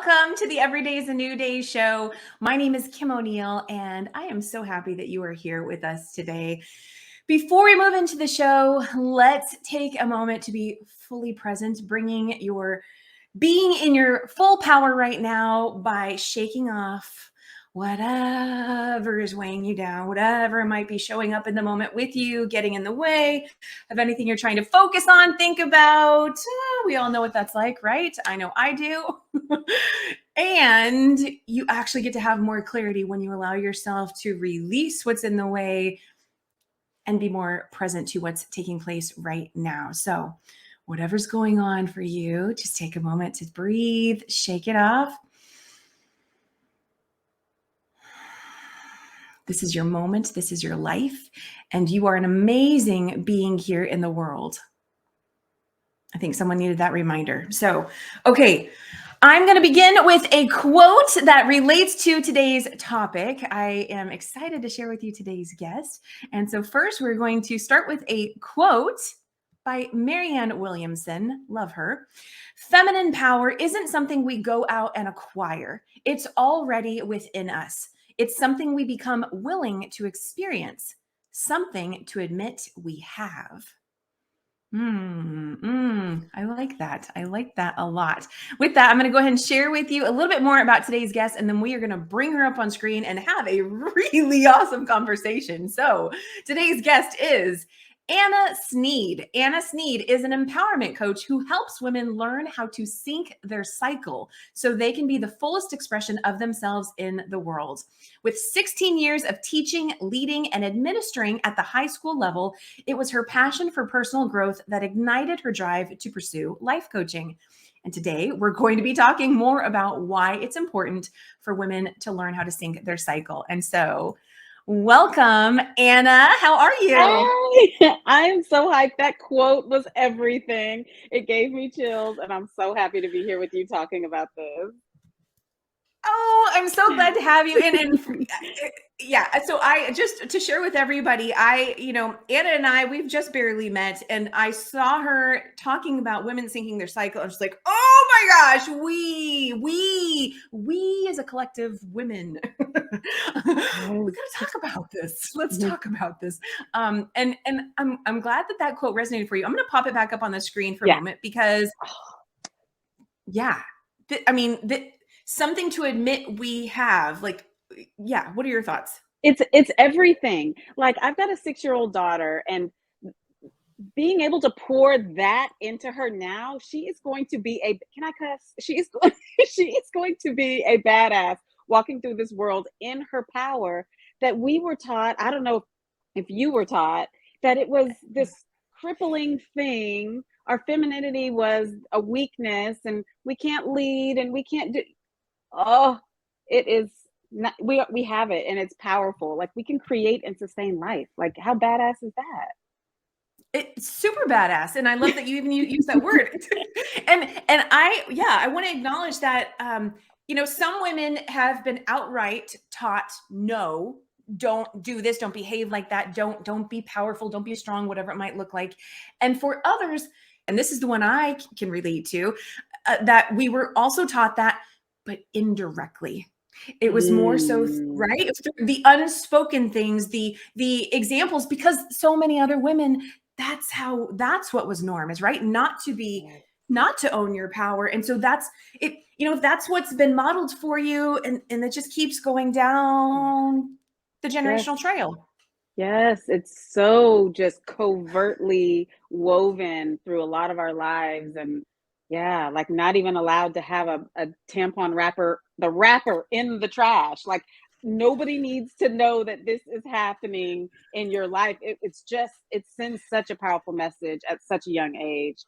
Welcome to the Every Day is a New Day show. My name is Kim O'Neill, and I am so happy that you are here with us today. Before we move into the show, let's take a moment to be fully present, bringing your being in your full power right now by shaking off whatever is weighing you down, whatever might be showing up in the moment with you, getting in the way of anything you're trying to focus on, think about. We all know what that's like, right? I know I do. And you actually get to have more clarity when you allow yourself to release what's in the way and be more present to what's taking place right now. So whatever's going on for you, just take a moment to breathe, shake it off. This is your moment. This is your life. And you are an amazing being here in the world. I think someone needed that reminder. So, okay, I'm going to begin with a quote that relates to today's topic. I am excited to share with you today's guest. And so first, we're going to start with a quote by Marianne Williamson. Love her. Feminine power isn't something we go out and acquire. It's already within us. It's something we become willing to experience, something to admit we have. I like that. I like that a lot. With that, I'm going to go ahead and share with you a little bit more about today's guest, and then we are going to bring her up on screen and have a really awesome conversation. So today's guest is Anna Sneed. Anna Sneed is an empowerment coach who helps women learn how to sync their cycle so they can be the fullest expression of themselves in the world. With 16 years of teaching, leading, and administering at the high school level, it was her passion for personal growth that ignited her drive to pursue life coaching. And today we're going to be talking more about why it's important for women to learn how to sync their cycle. And so welcome, Anna. How are you? Hi. I am so hyped. That quote was everything. It gave me chills, and I'm so happy to be here with you talking about this. Oh, I'm so glad to have you. And yeah, so I just to share with everybody, Anna and I, we've just barely met, and I saw her talking about women syncing their cycle. I was like, oh my gosh, we as a collective women, we gotta talk about this. Let's talk about this. And I'm glad that quote resonated for you. I'm gonna pop it back up on the screen for a moment because, something to admit we have, what are your thoughts? It's everything. Like, I've got a 6-year-old daughter, and being able to pour that into her now, she is going to be can I cuss? She is going to be a badass walking through this world in her power that we were taught. I don't know if you were taught that it was this crippling thing. Our femininity was a weakness, and we can't lead, and we can't do. Oh, it is not, we have it, and it's powerful. Like, we can create and sustain life. Like, how badass is that? It's super badass, and I love that you even use that word. and I want to acknowledge that some women have been outright taught, no, don't do this, don't behave like that, don't be powerful, don't be strong, whatever it might look like. And for others, and this is the one I can relate to, that we were also taught that, but indirectly. It was more so, right? It was the unspoken things, the examples, because so many other women, that's what was norm, is right? Not to own your power. And so that's it, that's what's been modeled for you. And it just keeps going down the generational trail. Yes, it's so just covertly woven through a lot of our lives. And yeah, like, not even allowed to have a tampon wrapper, the wrapper in the trash. Like, nobody needs to know that this is happening in your life. It sends such a powerful message at such a young age.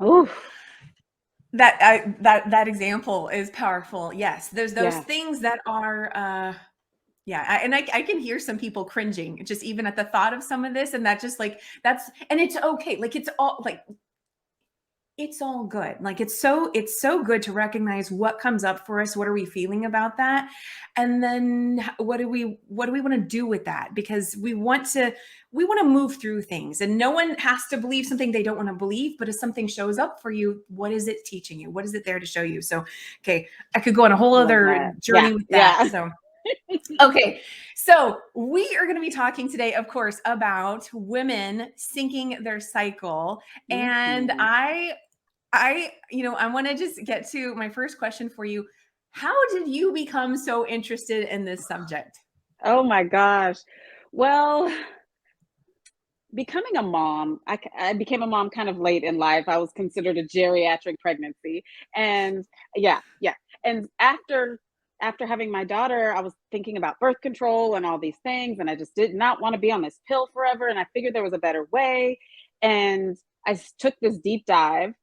Oof. That example is powerful. Yes. There's those things that are, and I can hear some people cringing just even at the thought of some of this, and that just like, and it's okay. Like, it's all like, it's all good. Like it's so good to recognize what comes up for us. What are we feeling about that? And then what do we want to do with that? Because we want to move through things, and no one has to believe something they don't want to believe. But if something shows up for you, what is it teaching you? What is it there to show you? So, okay, I could go on a whole Love other that. Yeah, journey with that. yeah. So okay. So we are going to be talking today, of course, about women syncing their cycle. And Mhm. I want to just get to my first question for you. How did you become so interested in this subject? Oh my gosh. Well, becoming a mom, I became a mom kind of late in life. I was considered a geriatric pregnancy, and yeah, yeah. And after having my daughter, I was thinking about birth control and all these things, and I just did not want to be on this pill forever. And I figured there was a better way, and took this deep dive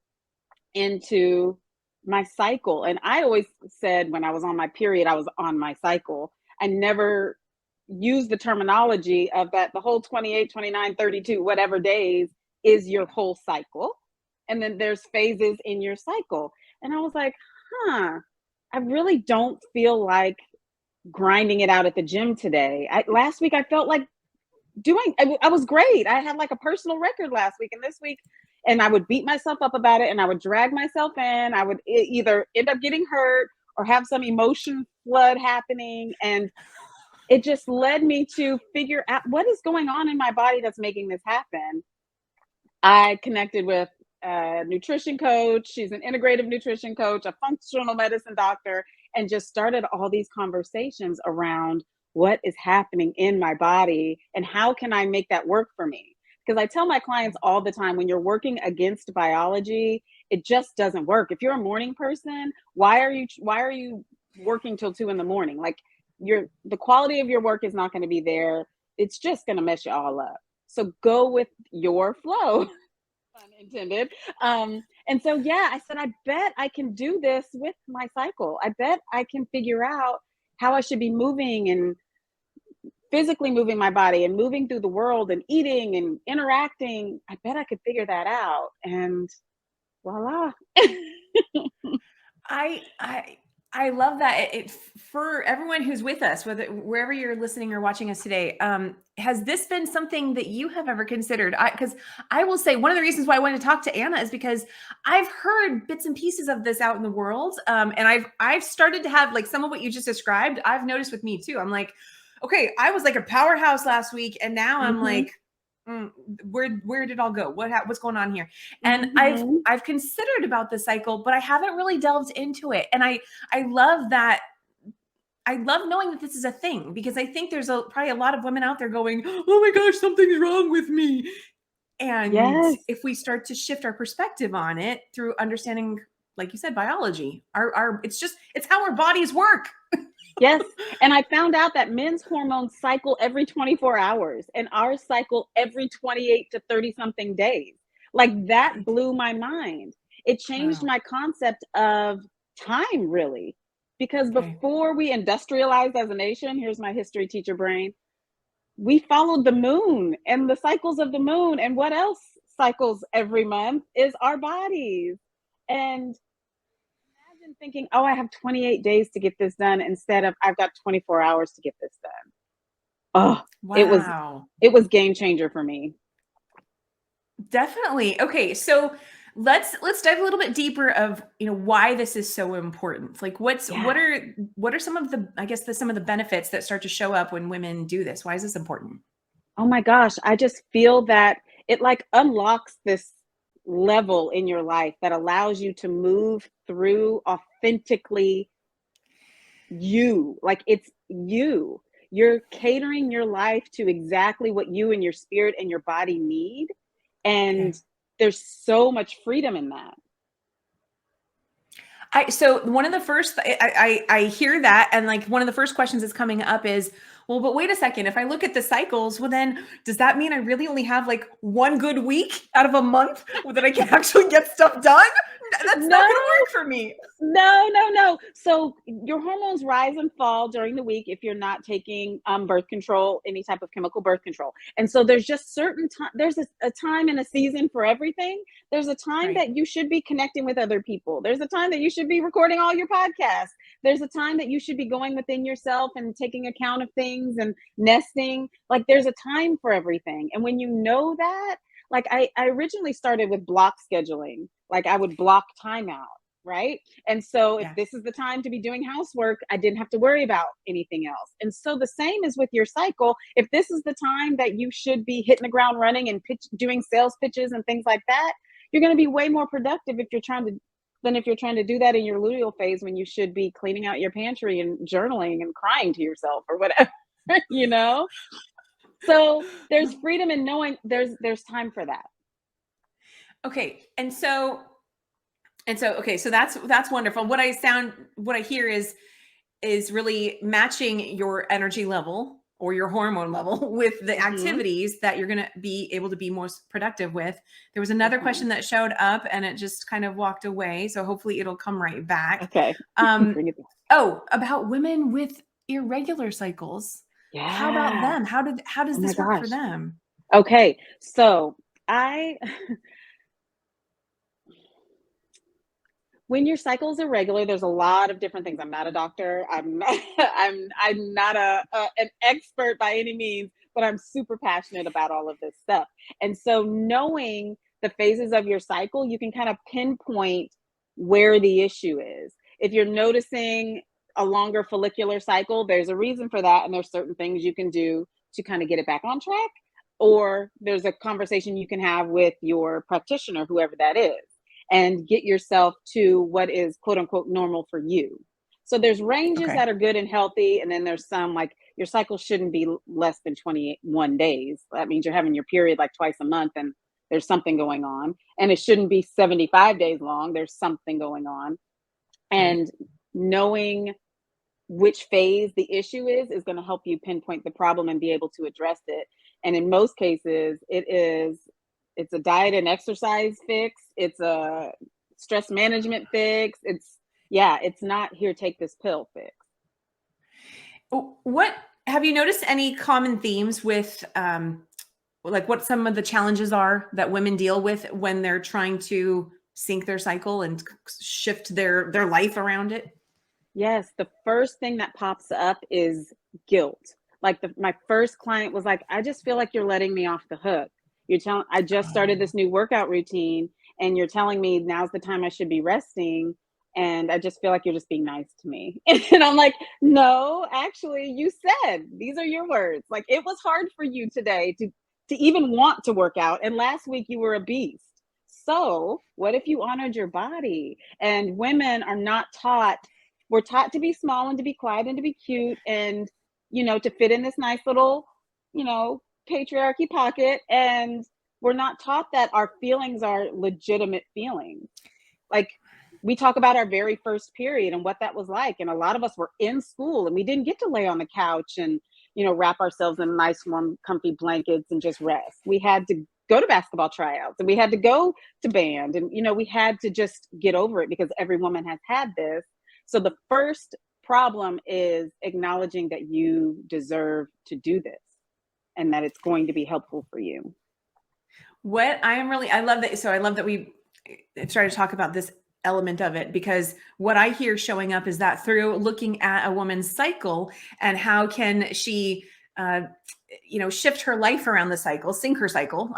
into my cycle. And I always said when I was on my period, I was on my cycle. I never used the terminology of that the whole 28, 29, 32, whatever days is your whole cycle. And then there's phases in your cycle. And I was like, huh, I really don't feel like grinding it out at the gym today. Last week I felt like I was great. I had like a personal record last week, and this week, and I would beat myself up about it, and I would drag myself in. I would either end up getting hurt or have some emotion flood happening, and it just led me to figure out what is going on in my body that's making this happen. I connected with a nutrition coach. She's an integrative nutrition coach, a functional medicine doctor, and just started all these conversations around what is happening in my body and how can I make that work for me? Because I tell my clients all the time when you're working against biology, it just doesn't work. If you're a morning person, why are you working till 2 in the morning? Like the quality of your work is not going to be there. It's just going to mess you all up. So go with your flow, pun intended. And so, yeah, I said, I bet I can do this with my cycle. I bet I can figure out how I should be moving and physically moving my body and moving through the world and eating and interacting. I bet I could figure that out. And voila. I love that. For everyone who's with us, whether wherever you're listening or watching us today, has this been something that you have ever considered? Because I will say one of the reasons why I wanted to talk to Anna is because I've heard bits and pieces of this out in the world, and I've started to have like some of what you just described. I've noticed with me too. I'm like, okay, I was like a powerhouse last week, and now I'm Hmm. like, where did it all go? What's going on here? And Hmm. I've considered about the cycle, but I haven't really delved into it. And I love that. I love knowing that this is a thing, because I think there's probably a lot of women out there going, "Oh my gosh, something's wrong with me." And Yes. if we start to shift our perspective on it through understanding, like you said, biology, our it's how our bodies work. Yes. And I found out that men's hormones cycle every 24 hours and ours cycle every 28 to 30 something days. Like that blew my mind. It changed Wow. my concept of time, really. Because Okay. before we industrialized as a nation, here's my history teacher brain, we followed the moon and the cycles of the moon. And what else cycles every month is our bodies. And imagine thinking, oh, I have 28 days to get this done instead of I've got 24 hours to get this done. Oh, it was Wow. it was game changer for me. Definitely. Okay, so let's dive a little bit deeper of, why this is so important. Like what Yeah. are some of the, I guess, some of the benefits that start to show up when women do this? Why is this important? Oh my gosh, I just feel that it like unlocks this level in your life that allows you to move through authentically you. Like it's you. You're catering your life to exactly what you and your spirit and your body need. And Okay. there's so much freedom in that. So one of the first I hear that, and like one of the first questions that's coming up is, well, but wait a second, if I look at the cycles, well then does that mean I really only have like one good week out of a month that I can actually get stuff done? That's not No, going to work for me. no. So your hormones rise and fall during the week if you're not taking birth control, any type of chemical birth control. And so there's just certain time. There's a time and a season for everything. There's a time Right. that you should be connecting with other people. There's a time that you should be recording all your podcasts. There's a time that you should be going within yourself and taking account of things and nesting. Like there's a time for everything. And when you know that, like I originally started with block scheduling. Like I would block time out, right? And so if Yeah. this is the time to be doing housework, I didn't have to worry about anything else. And so the same is with your cycle. If this is the time that you should be hitting the ground running and doing sales pitches and things like that, you're going to be way more productive if you're trying to than if you're trying to do that in your luteal phase when you should be cleaning out your pantry and journaling and crying to yourself or whatever, you know? So there's freedom in knowing there's time for that. Okay. Okay, so that's wonderful. What I hear is really matching your energy level or your hormone level with the Mhm. activities that you're going to be able to be most productive with. There was another Okay. question that showed up and it just kind of walked away. So hopefully it'll come right back. Okay. Bring it back. Oh, about women with irregular cycles. How about Yeah. them? How does Oh my this work for gosh. them? Okay. So I when your cycle is irregular, there's a lot of different things. I'm not a doctor. I'm not, I'm not an expert by any means, but I'm super passionate about all of this stuff. And so knowing the phases of your cycle, you can kind of pinpoint where the issue is. If you're noticing a longer follicular cycle, there's a reason for that, and there's certain things you can do to kind of get it back on track. Or there's a conversation you can have with your practitioner, whoever that is, and get yourself to what is quote unquote normal for you. So there's ranges Okay. that are good and healthy, and then there's some like your cycle shouldn't be less than 21 days. That means you're having your period like twice a month and there's something going on. And it shouldn't be 75 days long. There's something going on. Right. And knowing which phase the issue is going to help you pinpoint the problem and be able to address it. And in most cases, it's a diet and exercise fix. It's a stress management fix. It's not here, take this pill fix. What have you noticed any common themes with like what some of the challenges are that women deal with when they're trying to sync their cycle and shift their life around it? Yes, the first thing that pops up is guilt. Like my first client was like, I just feel like you're letting me off the hook. I just started this new workout routine and you're telling me now's the time I should be resting. And I just feel like you're just being nice to me. And I'm like, no, actually, you said these are your words. Like it was hard for you today to even want to work out. And last week you were a beast. So what if you honored your body? And women are not taught, we're taught to be small and to be quiet and to be cute and, to fit in this nice little, patriarchy pocket. And we're not taught that our feelings are legitimate feelings. Like we talk about our very first period and what that was like. And a lot of us were in school and we didn't get to lay on the couch and, wrap ourselves in nice, warm, comfy blankets and just rest. We had to go to basketball tryouts and we had to go to band and, we had to just get over it because every woman has had this. So the first problem is acknowledging that you deserve to do this and that it's going to be helpful for you. I love that. So I love that we started to talk about this element of it, because what I hear showing up is that through looking at a woman's cycle and how can she, shift her life around the cycle, sync her cycle,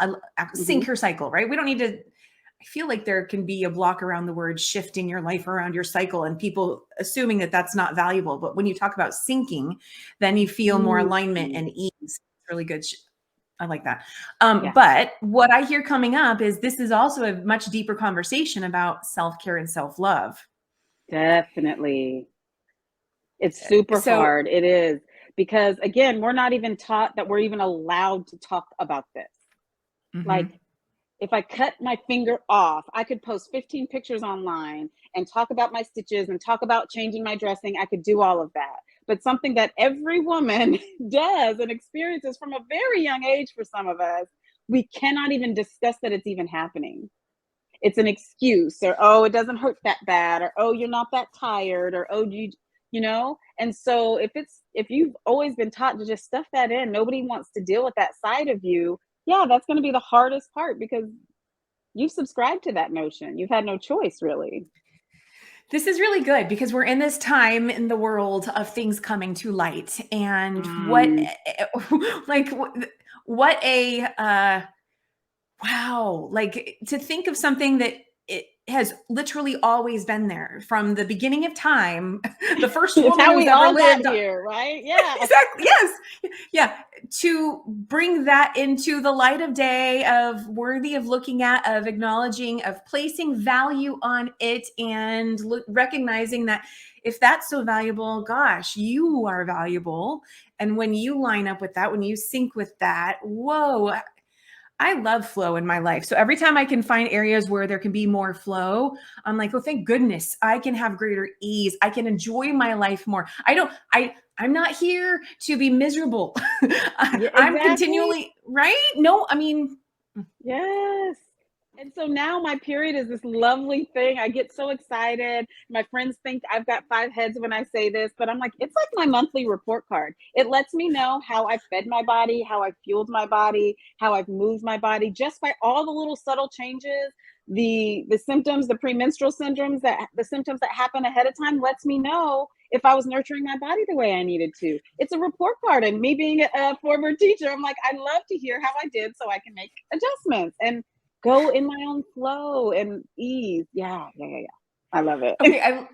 sync her cycle, right? We don't need to, I feel like there can be a block around the word shifting your life around your cycle and people assuming that that's not valuable. But when you talk about syncing, then you feel more alignment and ease. It's really good. I like that. Yeah. But what I hear coming up is this is also a much deeper conversation about self-care and self-love. Definitely. It's super hard. It is. Because again, we're not even taught that we're even allowed to talk about this. Like if I cut my finger off, I could post 15 pictures online and talk about my stitches and talk about changing my dressing. I could do all of that. But something that every woman does and experiences from a very young age for some of us, we cannot even discuss that it's even happening. it's an excuse, or oh, it doesn't hurt that bad, or oh, you're not that tired, or oh, you know. And so if you've always been taught to just stuff that in, nobody wants to deal with that side of you. Yeah, that's going to be the hardest part, because you've subscribed to that notion. You've had no choice, really. This is really good because we're in this time in the world of things coming to light, and Mm. like what a wow, like to think of something that it has literally always been there from the beginning of time. The first It's woman how who's we ever all got lived. here, right? Yeah. Exactly. Yes. Yeah. To bring that into the light of day, of worthy of looking at, of acknowledging, of placing value on it, and recognizing that if that's so valuable, gosh, you are valuable. And when you line up with that, when you sync with that, whoa, I love flow in my life. So every time I can find areas where there can be more flow, I'm like, oh, thank goodness I can have greater ease. I can enjoy my life more. I'm not here to be miserable. Yeah, I'm exactly. continually, right? No, I mean, Yes. And so now my period is this lovely thing. I get so excited. My friends think I've got 5 heads when I say this, but I'm like, it's like my monthly report card. It lets me know how I fed my body, how I fueled my body, how I've moved my body, just by all the little subtle changes. The symptoms, the premenstrual syndromes, that the symptoms that happen ahead of time, lets me know if I was nurturing my body the way I needed to. It's a report card. And me being a former teacher, I'm like, I love to hear how I did so I can make adjustments and go in my own flow and ease. Yeah, yeah, yeah, yeah. I love it. okay,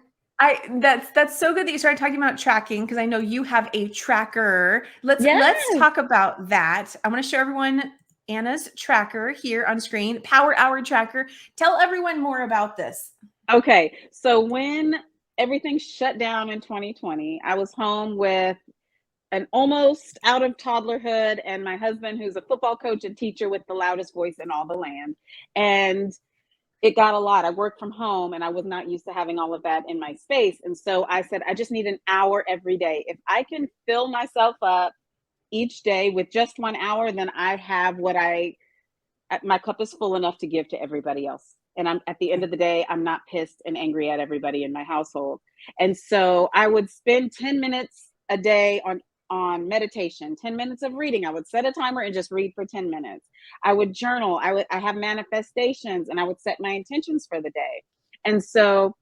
that's so good that you started talking about tracking, because I know you have a tracker. Let's Yes. talk about that. I want to show everyone Anna's tracker here on screen, Power Hour tracker. Tell everyone more about this. Okay. So when everything shut down in 2020, I was home with an almost out of toddlerhood and my husband, who's a football coach and teacher with the loudest voice in all the land. And it got a lot. I worked from home and I was not used to having all of that in my space. And so I said, I just need an hour every day. If I can fill myself up each day with just 1 hour, then I have my cup is full enough to give to everybody else. And I'm at the end of the day, I'm not pissed and angry at everybody in my household. And so I would spend 10 minutes a day on meditation, 10 minutes of reading. I would set a timer and just read for 10 minutes. I would journal. I have manifestations, and I would set my intentions for the day. And so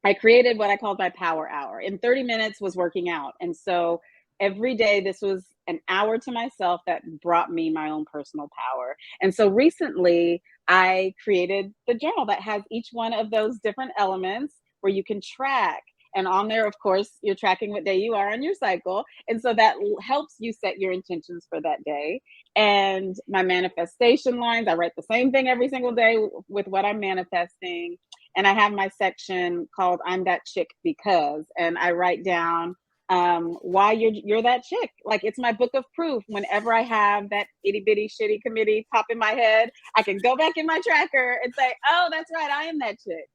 I created what I called my power hour. In 30 minutes was working out. And so every day, this was an hour to myself that brought me my own personal power. And so recently, I created the journal that has each one of those different elements where you can track. And on there, of course, you're tracking what day you are on your cycle. And so that helps you set your intentions for that day. And my manifestation lines, I write the same thing every single day with what I'm manifesting. And I have my section called I'm That Chick Because, and I write down why you're that chick. Like, it's my book of proof. Whenever I have that itty bitty shitty committee pop in my head, I can go back in my tracker and say, oh, that's right, I am that chick.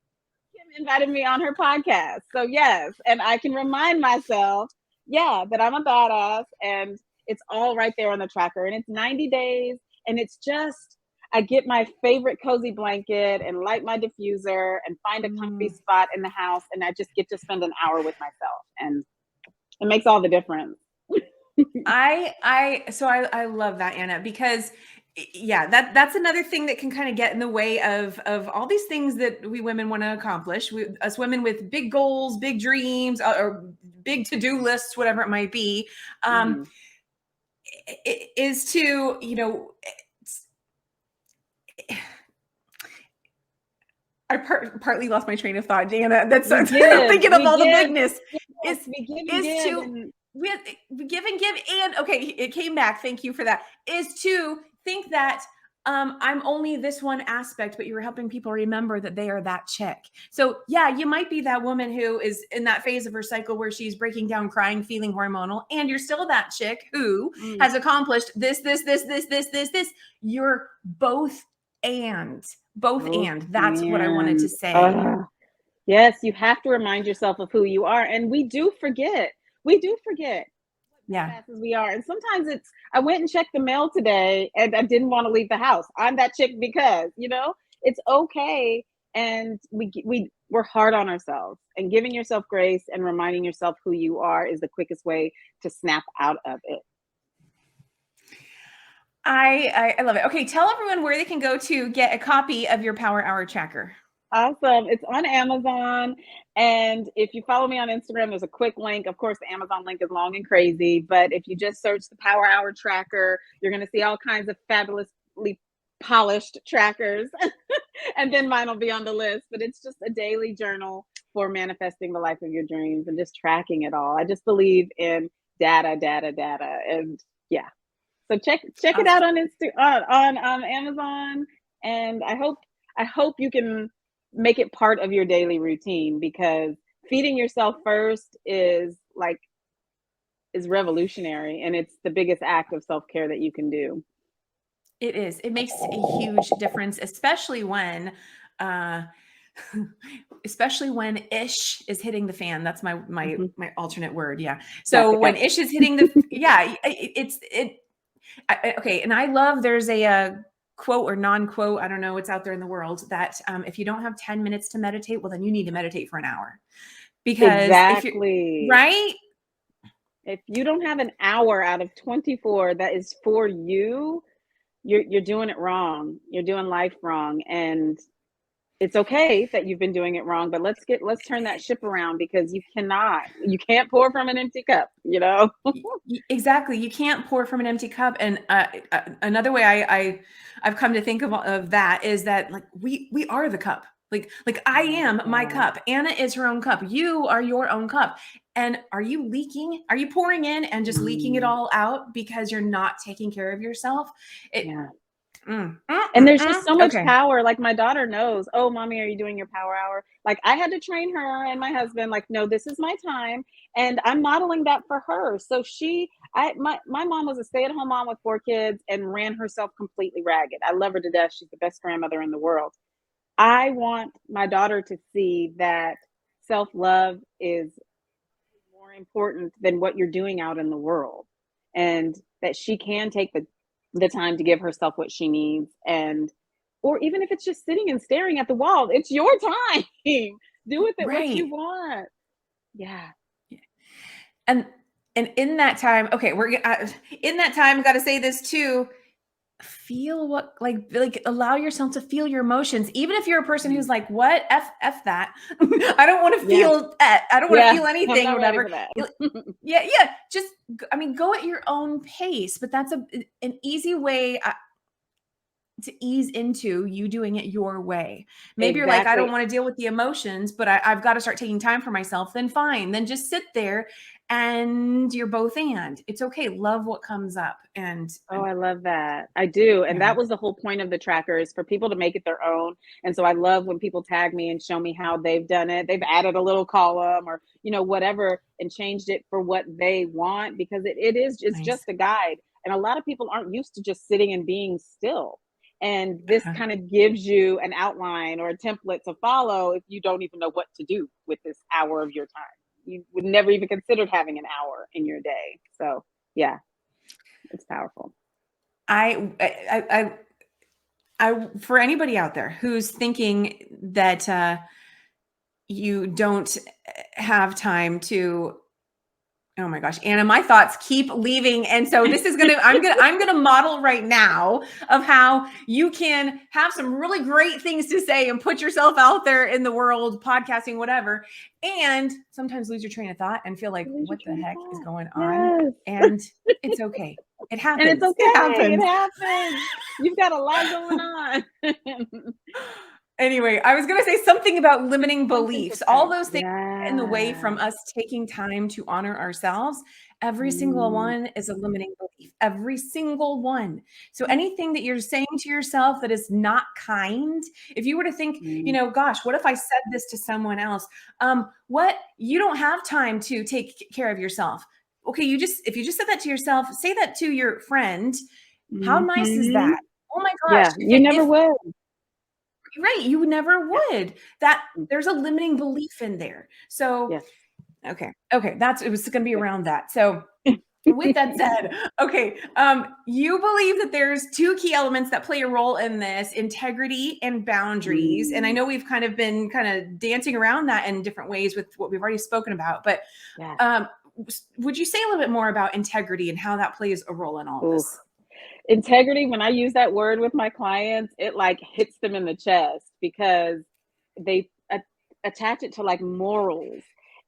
Kim invited me on her podcast. So yes, and I can remind myself, yeah, that I'm a badass, and it's all right there on the tracker. And it's 90 days, and it's just, I get my favorite cozy blanket and light my diffuser and find a comfy spot in the house, and I just get to spend an hour with myself, and it makes all the difference. I love that, Anna, because yeah, that's another thing that can kind of get in the way of all these things that we women want to accomplish. Us women with big goals, big dreams, or big to-do lists, whatever it might be, Mhm. is to, I partly lost my train of thought, Dana. That's We I'm give, thinking of we all the give, bigness. yes, Is we give and is give, to and we give and give, and okay, it came back. Thank you for that. Is to think that I'm only this one aspect, but you're helping people remember that they are that chick. So yeah, you might be that woman who is in that phase of her cycle where she's breaking down, crying, feeling hormonal, and you're still that chick who mm, has accomplished this. You're both both and that's what I wanted to and say. yes, you have to remind yourself of who you are. And we do forget. We do forget what Yeah. badasses we are. And sometimes I went and checked the mail today and I didn't want to leave the house. I'm that chick because, it's okay and we're hard on ourselves, and giving yourself grace and reminding yourself who you are is the quickest way to snap out of it. I love it. Okay, tell everyone where they can go to get a copy of your Power Hour tracker. Awesome. It's on Amazon. And if you follow me on Instagram, there's a quick link. Of course, the Amazon link is long and crazy, but if you just search the Power Hour tracker, you're going to see all kinds of fabulously polished trackers. And then mine will be on the list. But it's just a daily journal for manifesting the life of your dreams and just tracking it all. I just believe in data, data, data. And yeah. So check it out on on Amazon. And I hope you can make it part of your daily routine, because feeding yourself first is revolutionary, and it's the biggest act of self-care that you can do. It is. It makes a huge difference, especially when ish is hitting the fan. That's my alternate word. Yeah. So when ish is hitting the okay. And I love, there's a quote or non-quote, I don't know, it's out there in the world, that if you don't have 10 minutes to meditate, well, then you need to meditate for an hour. Because exactly. right? If you don't have an hour out of 24 that is for you, you're doing it wrong. You're doing life wrong. And it's okay that you've been doing it wrong, but let's turn that ship around, because you can't pour from an empty cup, you know? Exactly. You can't pour from an empty cup. And another way I've come to think of that is that, like, we are the cup. Like I am my cup. Anna is her own cup. You are your own cup. And are you leaking? Are you pouring in and just leaking it all out because you're not taking care of yourself? And there's just so much power. Like, my daughter knows, oh, mommy, are you doing your power hour? Like, I had to train her and my husband, like, no, this is my time. And I'm modeling that for her. So my mom was a stay-at-home mom with 4 kids and ran herself completely ragged. I love her to death. She's the best grandmother in the world. I want my daughter to see that self-love is more important than what you're doing out in the world, and that she can take the time to give herself what she needs. And or even if it's just sitting and staring at the wall, it's your time. Do with it what you want. Yeah. And in that time, okay, in that time, got to say this too. Feel what, like allow yourself to feel your emotions, even if you're a person who's like, what, f that. I don't want to feel I don't want to feel anything, whatever. yeah just go at your own pace, but that's an easy way to ease into you doing it your way. Maybe you're like, I don't want to deal with the emotions, but I've got to start taking time for myself. Then fine, then just sit there, and you're both, and it's okay. Love what comes up. And I love that. I do. And that was the whole point of the tracker, is for people to make it their own. And so I love when people tag me and show me how they've done it. They've added a little column or, whatever, and changed it for what they want, because it's just a guide. And a lot of people aren't used to just sitting and being still. And this kind of gives you an outline or a template to follow if you don't even know what to do with this hour of your time. You would never even considered having an hour in your day. So yeah, it's powerful. I for anybody out there who's thinking that you don't have time to, oh my gosh, Anna, my thoughts keep leaving. And so this is I'm gonna model right now of how you can have some really great things to say and put yourself out there in the world, podcasting, whatever, and sometimes lose your train of thought and feel like, what the heck is going on? And it's okay. It happens. And it's okay. It happens. You've got a lot going on. Anyway, I was going to say something about limiting beliefs. All those things in the way from us taking time to honor ourselves. Every single one is a limiting belief. Every single one. So anything that you're saying to yourself that is not kind, if you were to think, gosh, what if I said this to someone else? What? You don't have time to take care of yourself. Okay, if you just said that to yourself, say that to your friend. How nice is that? Oh my gosh. Yeah, you never will. Right. You never would. That there's a limiting belief in there. So, okay. It was going to be around that. So With that said, okay, you believe that there's two key elements that play a role in this: integrity and boundaries. And I know we've kind of been kind of dancing around that in different ways with what we've already spoken about. But Yeah. would you say a little bit more about integrity and how that plays a role in all of Ooh. this? Integrity, when I use that word with my clients, it like hits them in the chest because they attach it to like morals.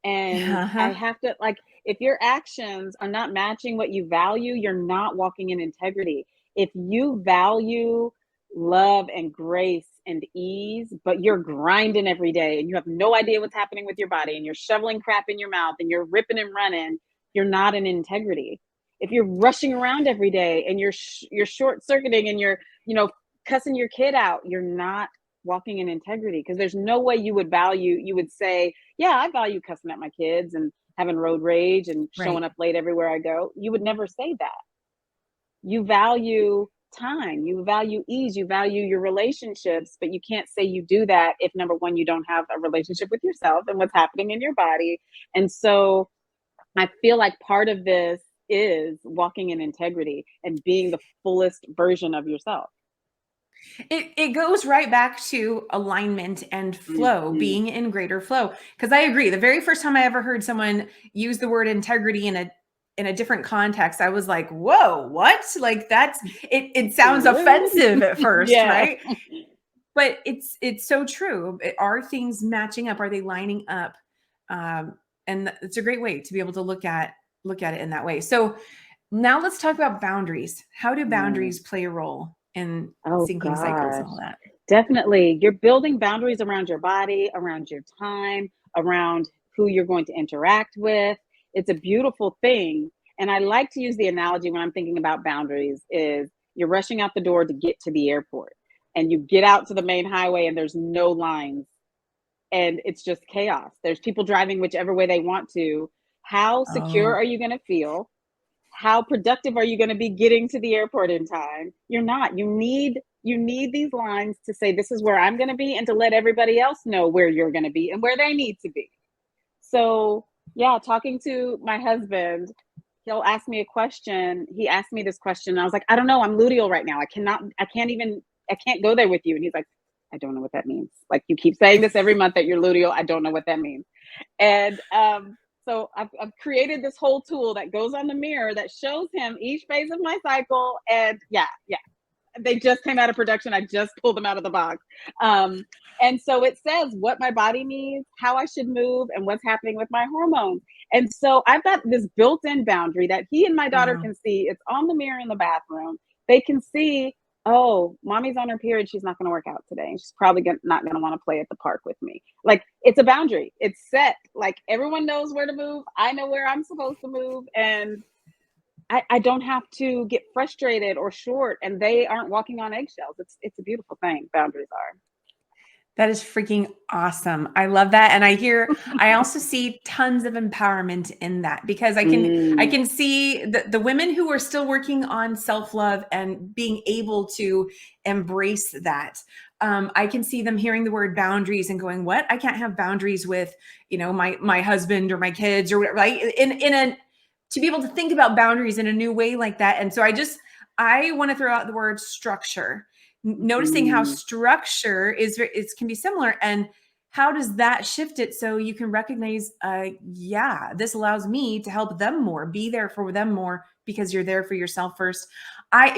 And I Uh-huh. have to like, if your actions are not matching what you value, you're not walking in integrity. If you value love and grace and ease, but you're grinding every day and you have no idea what's happening with your body and you're shoveling crap in your mouth and you're ripping and running, you're not in integrity. If you're rushing around every day and you're short circuiting and you're, cussing your kid out, you're not walking in integrity, because there's no way you would say, yeah, I value cussing at my kids and having road rage and showing Right. up late everywhere I go. You would never say that. You value time, you value ease, you value your relationships, but you can't say you do that if, number one, you don't have a relationship with yourself and what's happening in your body. And so I feel like part of this is walking in integrity and being the fullest version of yourself. It goes right back to alignment and flow, Mhm. being in greater flow. Because I agree. The very first time I ever heard someone use the word integrity in a different context, I was like, whoa, what? Like that's it sounds What? offensive at first, Yeah. right? But it's so true. Are things matching up? Are they lining up? And it's a great way to be able to look at it in that way. So now let's talk about boundaries. How do Mm. boundaries play a role in Oh syncing cycles and gosh. all that? Definitely. You're building boundaries around your body, around your time, around who you're going to interact with. It's a beautiful thing. And I like to use the analogy when I'm thinking about boundaries is you're rushing out the door to get to the airport and you get out to the main highway and there's no lines and it's just chaos. There's people driving whichever way they want to. How secure Oh, are you going to feel? How productive are you going to be getting to the airport in time? You're not. You need these lines to say this is where I'm going to be and to let everybody else know where you're going to be and where they need to be. So, yeah, talking to my husband, he'll ask me a question. He asked me this question and I was like, I don't know, I'm luteal right now. I can't go there with you. And he's like, I don't know what that means. Like you keep saying this every month that you're luteal. I don't know what that means. And so I've created this whole tool that goes on the mirror that shows him each phase of my cycle. And yeah, yeah, they just came out of production. I just pulled them out of the box. Um, and so it says what my body needs, how I should move, and what's happening with my hormones. And so I've got this built in boundary that he and my daughter wow. can see. It's on the mirror in the bathroom. They can see, oh, mommy's on her period. She's not going to work out today. And she's probably not going to want to play at the park with me. Like it's a boundary. It's set. Like everyone knows where to move. I know where I'm supposed to move. And I don't have to get frustrated or short, and they aren't walking on eggshells. It's a beautiful thing. Boundaries are. That is freaking awesome. I love that. And I also see tons of empowerment in that because I Mm, can see the women who are still working on self-love and being able to embrace that. I can see them hearing the word boundaries and going, what? I can't have boundaries with, my husband or my kids or whatever, like to be able to think about boundaries in a new way like that. And so I want to throw out the word structure, noticing how mm. structure it can be similar, and how does that shift it so you can recognize, yeah, this allows me to help them more, be there for them more because you're there for yourself first. I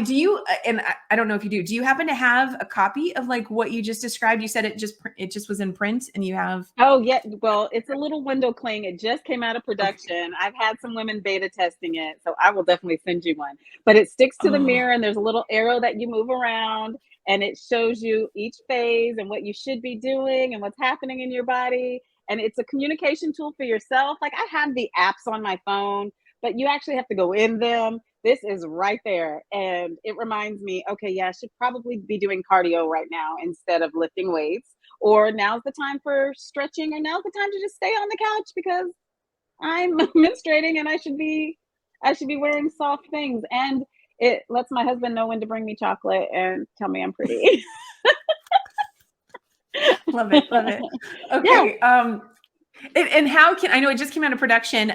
don't know if you do you happen to have a copy of like what you just described? You said it just was in print and you have. Oh, yeah. Well, it's a little window cling. It just came out of production. I've had some women beta testing it, so I will definitely send you one. But it sticks to the Oh, mirror, and there's a little arrow that you move around, and it shows you each phase and what you should be doing and what's happening in your body. And it's a communication tool for yourself. Like I have the apps on my phone, but you actually have to go in them. This is right there. And it reminds me, okay, yeah, I should probably be doing cardio right now instead of lifting weights, or now's the time for stretching, or now's the time to just stay on the couch because I'm menstruating and I should be wearing soft things. And it lets my husband know when to bring me chocolate and tell me I'm pretty. love it, love it. Yeah. Okay, And how can, I know it just came out of production.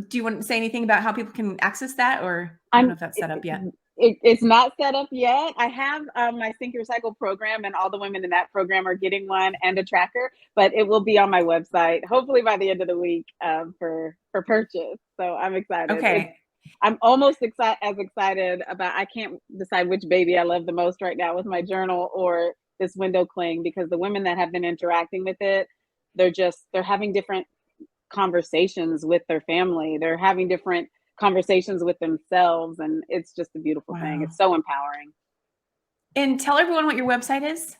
Do you want to say anything about how people can access that, or I don't know I'm if that's set up yet? it's not set up yet. I have my Sync Your Cycle program, and all the women in that program are getting one and a tracker, but it will be on my website hopefully by the end of the week for purchase. So I'm excited. Okay. I'm almost as excited about. I can't decide which baby I love the most right now with my journal or this window cling, because the women that have been interacting with it, they're having different conversations with their family. They're having different conversations with themselves, and it's just a beautiful thing. Wow. It's so empowering. And tell everyone what your website is.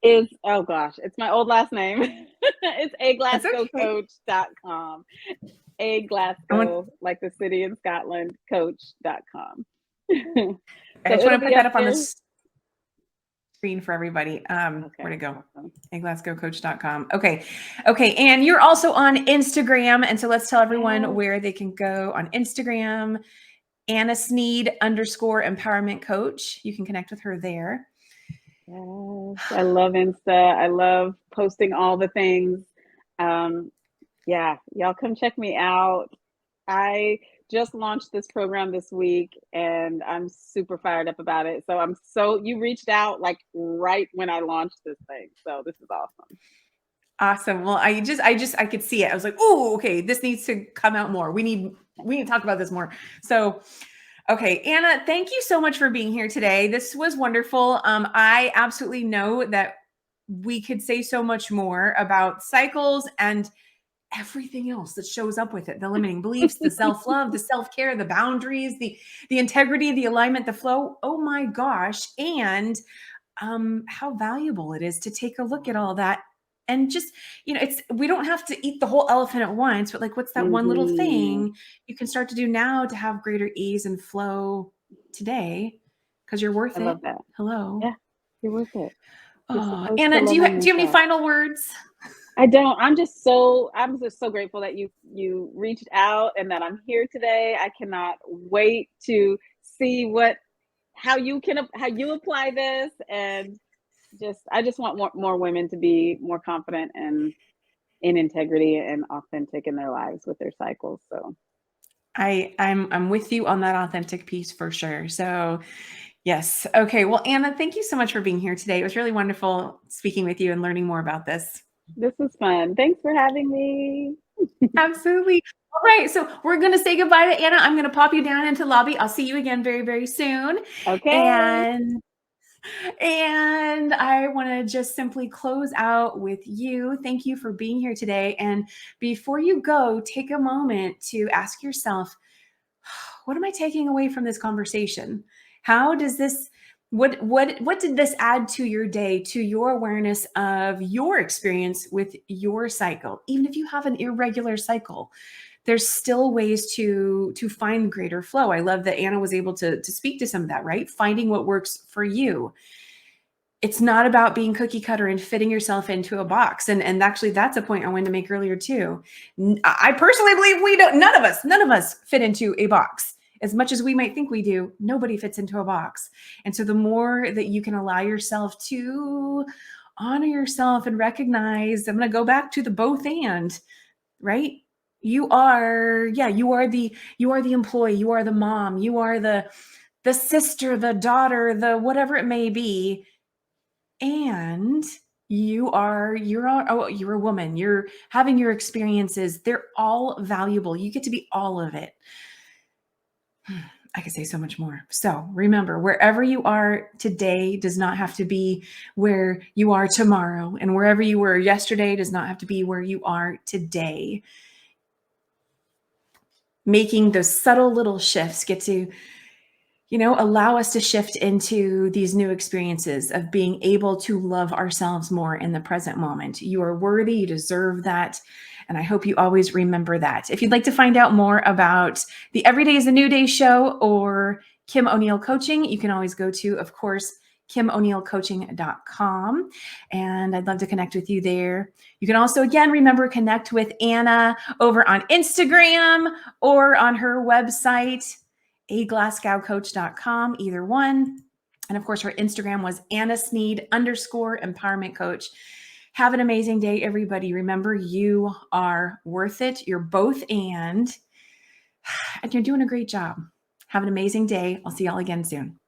Is Oh gosh, it's my old last name. It's That's okay. aglasgowcoach.com. A I want, Glasgow, like the city in Scotland, coach.com. I So just it'll want to be put up that up on the there. screen for everybody. Where Okay, to go? awesome. glasgowcoach.com. Okay. Okay. And you're also on Instagram. And so let's tell everyone Yes, where they can go on Instagram. Anna Sneed _ empowerment coach. You can connect with her there. yes. I love Insta. I love posting all the things. Um, yeah, y'all come check me out. I just launched this program this week, and I'm super fired up about it. You reached out like right when I launched this thing. So this is awesome. Awesome. Well, I could see it. I was like, oh, okay, this needs to come out more. We need to talk about this more. So, okay, Anna, thank you so much for being here today. This was wonderful. I absolutely know that we could say so much more about cycles and everything else that shows up with it, the limiting beliefs, the self-love, the self-care, the boundaries, the integrity, the alignment, the flow. Oh my gosh. And how valuable it is to take a look at all that and just, we don't have to eat the whole elephant at once, but like, what's that one little Mhm. thing you can start to do now to have greater ease and flow today? Because you're worth I it. love that. Hello. Yeah, you're worth it. You're Oh, supposed to Anna, love on do you have any yourself. final words? I don't. I'm just so grateful that you reached out and that I'm here today. I cannot wait to see how you apply this, and I just want more women to be more confident and in integrity and authentic in their lives with their cycles. So I'm with you on that authentic piece for sure. So yes. Okay. Well, Anna, thank you so much for being here today. It was really wonderful speaking with you and learning more about this. this was fun. Thanks for having me. Absolutely. All right. So we're going to say goodbye to Anna. I'm going to pop you down into lobby. I'll see you again very, very soon. Okay. And I want to just simply close out with you. Thank you for being here today. And before you go, take a moment to ask yourself, what am I taking away from this conversation? How does this what did this add to your day, to your awareness of your experience with your cycle? Even if you have an irregular cycle, there's still ways to find greater flow. I love that Anna was able to speak to some of that, right? Finding what works for you. It's not about being cookie cutter and fitting yourself into a box. And actually that's a point I wanted to make earlier too. I personally believe none of us fit into a box. As much as we might think we do, nobody fits into a box. And so the more that you can allow yourself to honor yourself and recognize, I'm going to go back to the both and, right? You are the employee, you are the mom, you are the sister, the daughter, the whatever it may be, and you're a woman, you're having your experiences, they're all valuable, you get to be all of it. I could say so much more. So remember, wherever you are today does not have to be where you are tomorrow, and wherever you were yesterday does not have to be where you are today. Making those subtle little shifts get to allow us to shift into these new experiences of being able to love ourselves more in the present moment. You are worthy, you deserve that. And I hope you always remember that. If you'd like to find out more about the Every Day is a New Day show or Kim O'Neill Coaching, you can always go to, of course, KimO'NeillCoaching.com. And I'd love to connect with you there. You can also, again, remember, connect with Anna over on Instagram or on her website, aglasgowcoach.com, either one. And of course, her Instagram was Anna Sneed _ empowerment coach. Have an amazing day, everybody. Remember, you are worth it. You're both and you're doing a great job. Have an amazing day. I'll see y'all again soon.